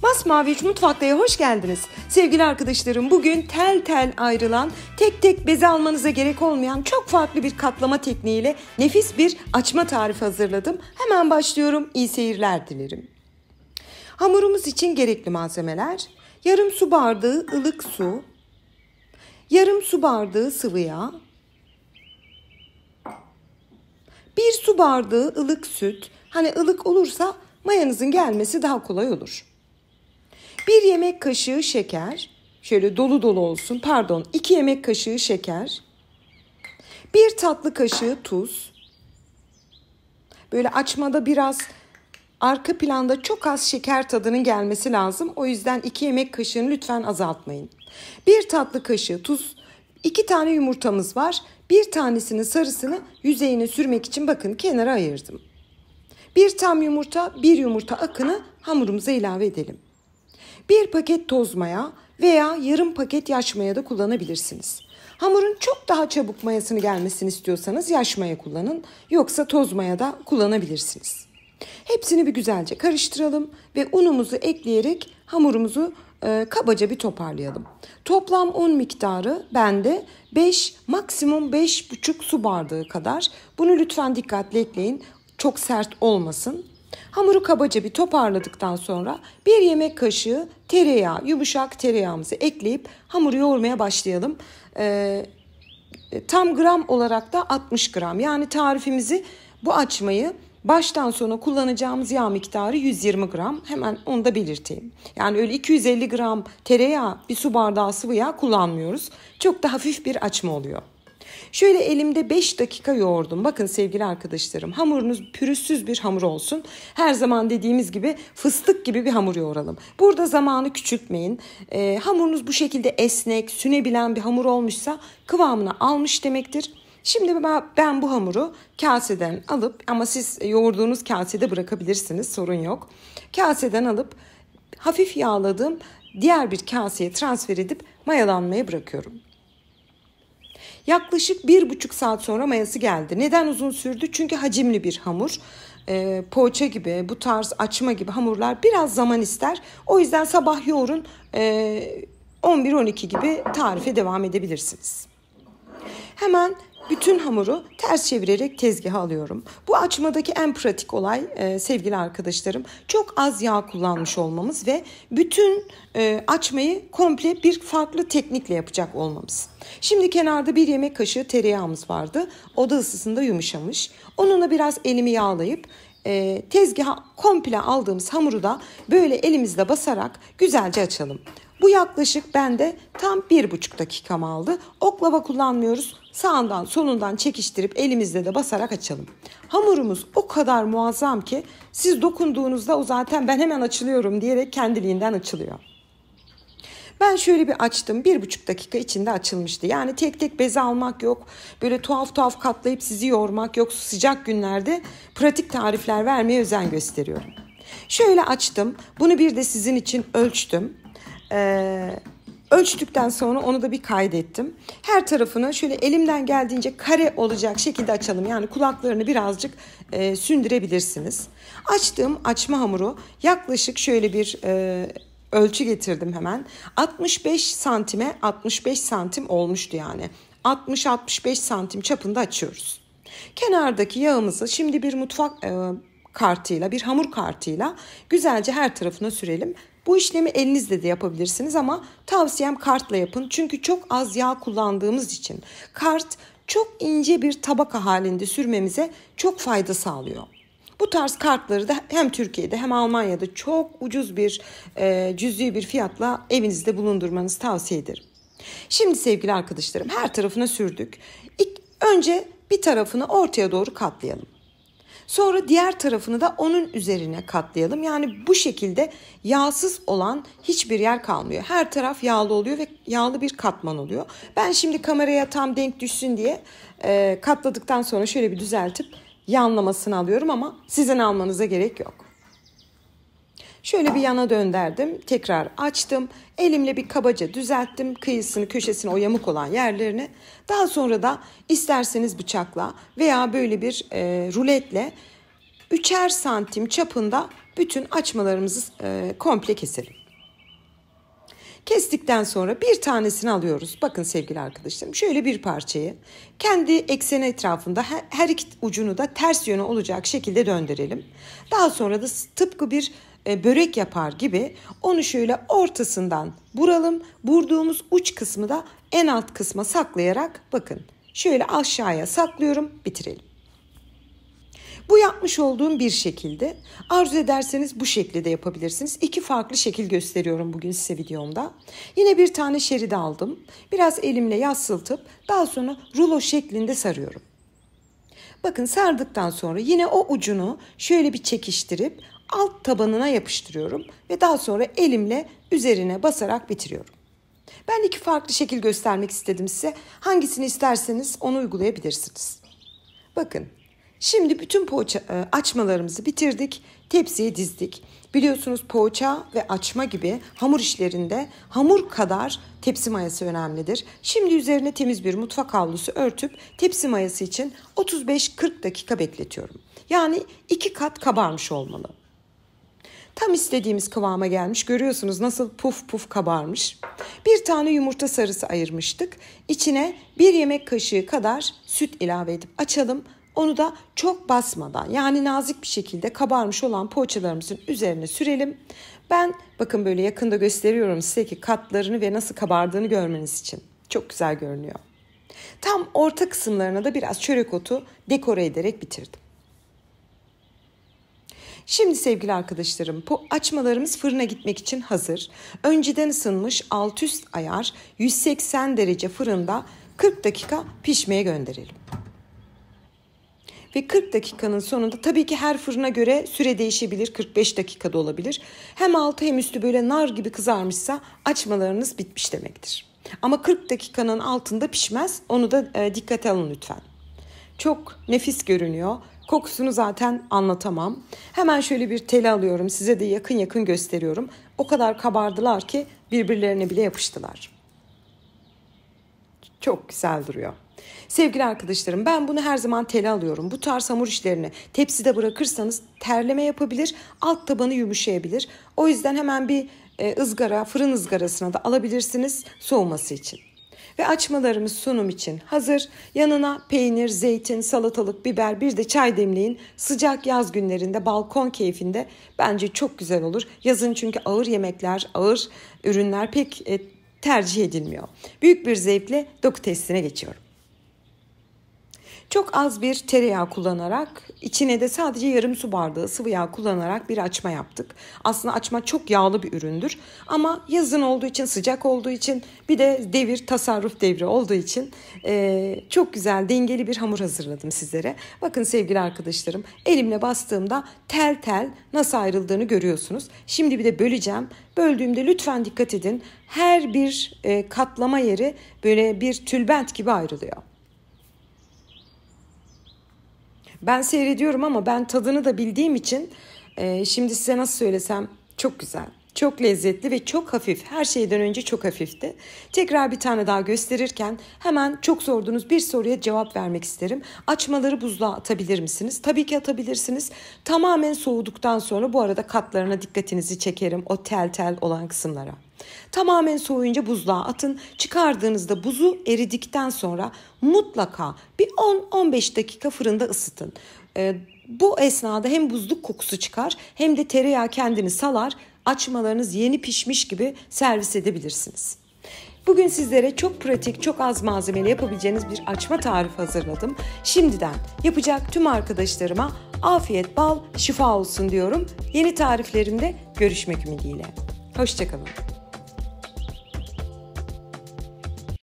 Masmavi Mutfakta'ya hoş geldiniz. Sevgili arkadaşlarım, bugün tel tel ayrılan, tek tek beze almanıza gerek olmayan çok farklı bir katlama tekniğiyle nefis bir açma tarifi hazırladım. Hemen başlıyorum. İyi seyirler dilerim. Hamurumuz için gerekli malzemeler: yarım su bardağı ılık su, yarım su bardağı sıvı yağ, 1 su bardağı ılık süt. Hani ılık olursa mayanızın gelmesi daha kolay olur. 1 yemek kaşığı şeker, şöyle dolu dolu olsun, 2 yemek kaşığı şeker, 1 tatlı kaşığı tuz. Böyle açmada biraz arka planda çok az şeker tadının gelmesi lazım. O yüzden 2 yemek kaşığını lütfen azaltmayın. 1 tatlı kaşığı tuz, 2 tane yumurtamız var. Bir tanesinin sarısını yüzeyine sürmek için bakın kenara ayırdım. 1 tam yumurta, 1 yumurta akını hamurumuza ilave edelim. 1 paket toz maya veya yarım paket yaş maya da kullanabilirsiniz. Hamurun çok daha çabuk mayasını gelmesini istiyorsanız yaş maya kullanın, yoksa toz maya da kullanabilirsiniz. Hepsini bir güzelce karıştıralım ve unumuzu ekleyerek hamurumuzu kabaca bir toparlayalım. Toplam un miktarı bende 5, maksimum 5,5 su bardağı kadar. Bunu lütfen dikkatli ekleyin, çok sert olmasın. Hamuru kabaca bir toparladıktan sonra 1 yemek kaşığı tereyağı, yumuşak tereyağımızı ekleyip hamuru yoğurmaya başlayalım. Tam gram olarak da 60 gram. Yani tarifimizi, bu açmayı baştan sona kullanacağımız yağ miktarı 120 gram. Hemen onu da belirteyim. Yani öyle 250 gram tereyağı, 1 su bardağı sıvı yağ kullanmıyoruz. Çok da hafif bir açma oluyor. Şöyle elimde 5 dakika yoğurdum. Bakın sevgili arkadaşlarım, hamurunuz pürüzsüz bir hamur olsun. Her zaman dediğimiz gibi fıstık gibi bir hamur yoğuralım. Burada zamanı küçültmeyin. Hamurunuz bu şekilde esnek, sünebilen bir hamur olmuşsa kıvamını almış demektir. Şimdi ben bu hamuru kaseden alıp, ama siz yoğurduğunuz kasede bırakabilirsiniz, sorun yok. Kaseden alıp hafif yağladığım diğer bir kaseye transfer edip mayalanmaya bırakıyorum. Yaklaşık 1,5 saat sonra mayası geldi. Neden uzun sürdü? Çünkü hacimli bir hamur. Poğaça gibi, bu tarz açma gibi hamurlar biraz zaman ister. O yüzden sabah yoğurun, 11-12 gibi tarife devam edebilirsiniz. Hemen bütün hamuru ters çevirerek tezgaha alıyorum. Bu açmadaki en pratik olay sevgili arkadaşlarım, çok az yağ kullanmış olmamız ve bütün açmayı komple bir farklı teknikle yapacak olmamız. Şimdi kenarda 1 yemek kaşığı tereyağımız vardı. Oda ısısında yumuşamış. Onunla biraz elimi yağlayıp tezgaha komple aldığımız hamuru da böyle elimizle basarak güzelce açalım. Bu yaklaşık bende tam 1,5 dakikamı aldı. Oklava kullanmıyoruz. Sağından solundan çekiştirip elimizle de basarak açalım. Hamurumuz o kadar muazzam ki siz dokunduğunuzda o zaten ben hemen açılıyorum diyerek kendiliğinden açılıyor. Ben şöyle bir açtım. 1,5 dakika içinde açılmıştı. Yani tek tek beze almak yok. Böyle tuhaf tuhaf katlayıp sizi yoğurmak yok. Sıcak günlerde pratik tarifler vermeye özen gösteriyorum. Şöyle açtım. Bunu bir de sizin için ölçtüm. Ölçtükten sonra onu da bir kaydettim. Her tarafını şöyle elimden geldiğince kare olacak şekilde açalım. Yani kulaklarını birazcık sündürebilirsiniz. Açtığım açma hamuru yaklaşık şöyle bir ölçü getirdim hemen. 65 santime 65 santim olmuştu yani. 60-65 santim çapında açıyoruz. Kenardaki yağımızı şimdi bir mutfak kartıyla, bir hamur kartıyla güzelce her tarafına sürelim. Bu işlemi elinizle de yapabilirsiniz ama tavsiyem kartla yapın. Çünkü çok az yağ kullandığımız için kart çok ince bir tabaka halinde sürmemize çok fayda sağlıyor. Bu tarz kartları da hem Türkiye'de hem Almanya'da çok ucuz bir cüzi bir fiyatla evinizde bulundurmanızı tavsiye ederim. Şimdi sevgili arkadaşlarım, her tarafına sürdük. Önce bir tarafını ortaya doğru katlayalım. Sonra diğer tarafını da onun üzerine katlayalım. Yani bu şekilde yağsız olan hiçbir yer kalmıyor. Her taraf yağlı oluyor ve yağlı bir katman oluyor. Ben şimdi kameraya tam denk düşsün diye katladıktan sonra şöyle bir düzeltip yanlamasını alıyorum ama sizin almanıza gerek yok. Şöyle bir yana döndürdüm. Tekrar açtım. Elimle bir kabaca düzelttim. Kıyısını, köşesini, o yamuk olan yerlerini. Daha sonra da isterseniz bıçakla veya böyle bir ruletle 3'er santim çapında bütün açmalarımızı komple keselim. Kestikten sonra bir tanesini alıyoruz. Bakın sevgili arkadaşlarım, şöyle bir parçayı kendi ekseni etrafında her iki ucunu da ters yönü olacak şekilde döndürelim. Daha sonra da tıpkı bir börek yapar gibi onu şöyle ortasından vuralım. Vurduğumuz uç kısmı da en alt kısma saklayarak bakın şöyle aşağıya saklıyorum, bitirelim. Bu yapmış olduğum bir şekilde. Arzu ederseniz bu şekilde de yapabilirsiniz. 2 farklı şekil gösteriyorum bugün size videomda. Yine bir tane şerit aldım. Biraz elimle yassıltıp daha sonra rulo şeklinde sarıyorum. Bakın sardıktan sonra yine o ucunu şöyle bir çekiştirip alt tabanına yapıştırıyorum. Ve daha sonra elimle üzerine basarak bitiriyorum. Ben 2 farklı şekil göstermek istedim size. Hangisini isterseniz onu uygulayabilirsiniz. Bakın. Şimdi bütün açmalarımızı bitirdik, tepsiye dizdik. Biliyorsunuz poğaça ve açma gibi hamur işlerinde hamur kadar tepsi mayası önemlidir. Şimdi üzerine temiz bir mutfak havlusu örtüp tepsi mayası için 35-40 dakika bekletiyorum. Yani 2 kat kabarmış olmalı. Tam istediğimiz kıvama gelmiş. Görüyorsunuz nasıl puf puf kabarmış. Bir tane yumurta sarısı ayırmıştık. İçine 1 yemek kaşığı kadar süt ilave edip açalım. Onu da çok basmadan, yani nazik bir şekilde kabarmış olan poğaçalarımızın üzerine sürelim. Ben bakın böyle yakında gösteriyorum size ki katlarını ve nasıl kabardığını görmeniz için. Çok güzel görünüyor. Tam orta kısımlarına da biraz çörek otu dekore ederek bitirdim. Şimdi sevgili arkadaşlarım, açmalarımız fırına gitmek için hazır. Önceden ısınmış alt üst ayar 180 derece fırında 40 dakika pişmeye gönderelim. Ve 40 dakikanın sonunda tabii ki her fırına göre süre değişebilir. 45 dakikada olabilir. Hem altı hem üstü böyle nar gibi kızarmışsa açmalarınız bitmiş demektir. Ama 40 dakikanın altında pişmez. Onu da dikkate alın lütfen. Çok nefis görünüyor. Kokusunu zaten anlatamam. Hemen şöyle bir teli alıyorum. Size de yakın yakın gösteriyorum. O kadar kabardılar ki birbirlerine bile yapıştılar. Çok güzel duruyor. Sevgili arkadaşlarım, ben bunu her zaman tele alıyorum. Bu tarz hamur işlerini tepside bırakırsanız terleme yapabilir, alt tabanı yumuşayabilir. O yüzden hemen bir fırın ızgarasına da alabilirsiniz soğuması için. Ve açmalarımız sunum için hazır. Yanına peynir, zeytin, salatalık, biber, bir de çay demleyin. Sıcak yaz günlerinde balkon keyfinde bence çok güzel olur. Yazın çünkü ağır yemekler, ağır ürünler pek tercih edilmiyor. Büyük bir zevkle doku testine geçiyorum. Çok az bir tereyağı kullanarak, içine de sadece yarım su bardağı sıvı yağ kullanarak bir açma yaptık. Aslında açma çok yağlı bir üründür. Ama yazın olduğu için, sıcak olduğu için, bir de tasarruf devri olduğu için çok güzel, dengeli bir hamur hazırladım sizlere. Bakın sevgili arkadaşlarım, elimle bastığımda tel tel nasıl ayrıldığını görüyorsunuz. Şimdi bir de böleceğim. Böldüğümde lütfen dikkat edin. Her bir katlama yeri böyle bir tülbent gibi ayrılıyor. Ben seyrediyorum ama ben tadını da bildiğim için şimdi size nasıl söylesem çok güzel, çok lezzetli ve çok hafif. Her şeyden önce çok hafifti. Tekrar bir tane daha gösterirken hemen çok sorduğunuz bir soruya cevap vermek isterim. Açmaları buzluğa atabilir misiniz? Tabii ki atabilirsiniz. Tamamen soğuduktan sonra bu arada katlarına dikkatinizi çekerim, o tel tel olan kısımlara. Tamamen soğuyunca buzluğa atın. Çıkardığınızda buzu eridikten sonra mutlaka bir 10-15 dakika fırında ısıtın. Bu esnada hem buzluk kokusu çıkar hem de tereyağı kendini salar. Açmalarınız yeni pişmiş gibi servis edebilirsiniz. Bugün sizlere çok pratik, çok az malzemeli yapabileceğiniz bir açma tarifi hazırladım. Şimdiden yapacak tüm arkadaşlarıma afiyet, bal, şifa olsun diyorum. Yeni tariflerimde görüşmek ümidiyle. Hoşça kalın.